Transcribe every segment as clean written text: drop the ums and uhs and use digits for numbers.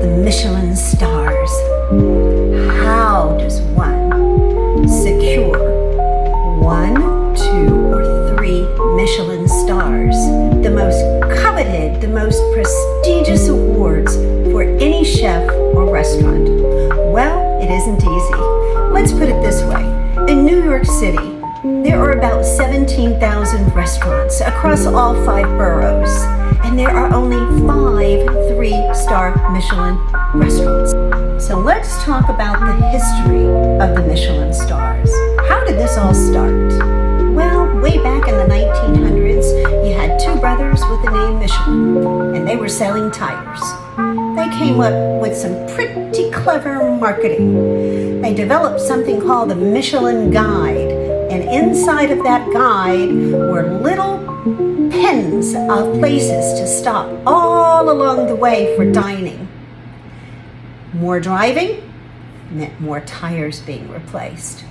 the Michelin stars. How does one secure 1, 2, or 3 Michelin stars, the most coveted, the most prestigious awards for any chef or restaurant? Well, it isn't easy. Let's put it this way. In New York City, there are about 17,000 restaurants across all 5 boroughs, and there are only 5 3-star Michelin restaurants. So let's talk about the history of the Michelin stars. How did this all start? Well, way back in the 1900s, you had 2 brothers with the name Michelin, and they were selling tires. They came up with some pretty clever marketing. They developed something called the Michelin Guide, and inside of that guide were little pins of places to stop all along the way for dining. More driving meant more tires being replaced.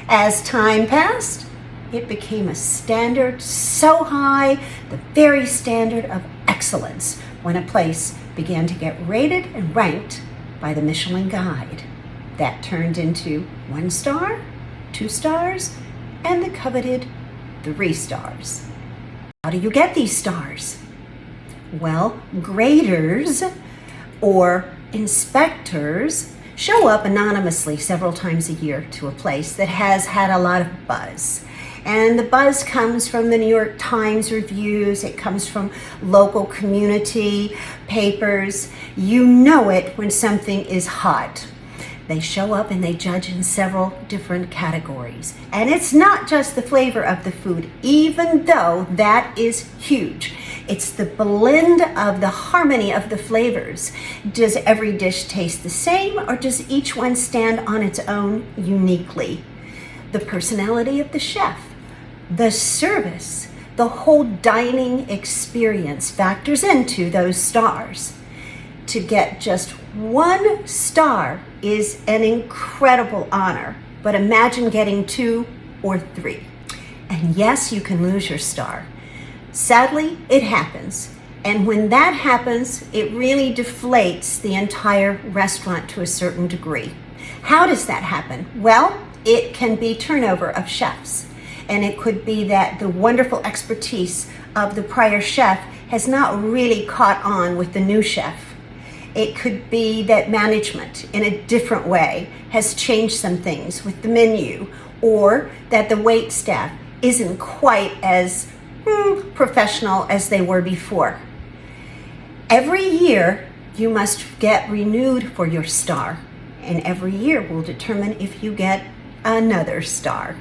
As time passed, it became a standard so high, the very standard of excellence, when a place began to get rated and ranked by the Michelin Guide. That turned into 1 star, 2 stars, and the coveted 3 stars. How do you get these stars? Well, graders or inspectors show up anonymously several times a year to a place that has had a lot of buzz. And the buzz comes from the New York Times reviews, it comes from local community papers. You know it when something is hot. They show up and they judge in several different categories. And it's not just the flavor of the food, even though that is huge. It's the blend of the harmony of the flavors. Does every dish taste the same, or does each one stand on its own uniquely? The personality of the chef, the service, the whole dining experience factors into those stars. To get just 1 star is an incredible honor, but imagine getting 2 or 3. And yes, you can lose your star. Sadly, it happens. And when that happens, it really deflates the entire restaurant to a certain degree. How does that happen? Well, it can be turnover of chefs. And it could be that the wonderful expertise of the prior chef has not really caught on with the new chef. It could be that management in a different way has changed some things with the menu, or that the wait staff isn't quite as professional as they were before. Every year, you must get renewed for your star, and every year will determine if you get another star.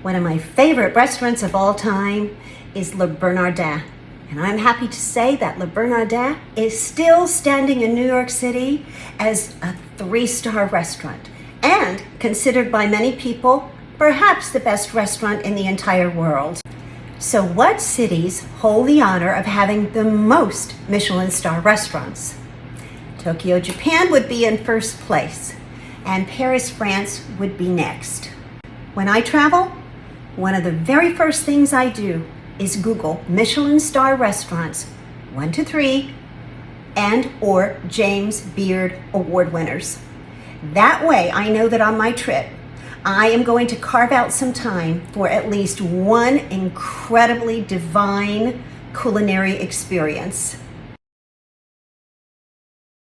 One of my favorite restaurants of all time is Le Bernardin. And I'm happy to say that Le Bernardin is still standing in New York City as a 3-star restaurant, and considered by many people perhaps the best restaurant in the entire world. So what cities hold the honor of having the most Michelin star restaurants? Tokyo, Japan would be in first place, and Paris, France would be next. When I travel, one of the very first things I do is Google Michelin star restaurants 1 to 3 and or James Beard award winners. That way I know that on my trip I am going to carve out some time for at least one incredibly divine culinary experience.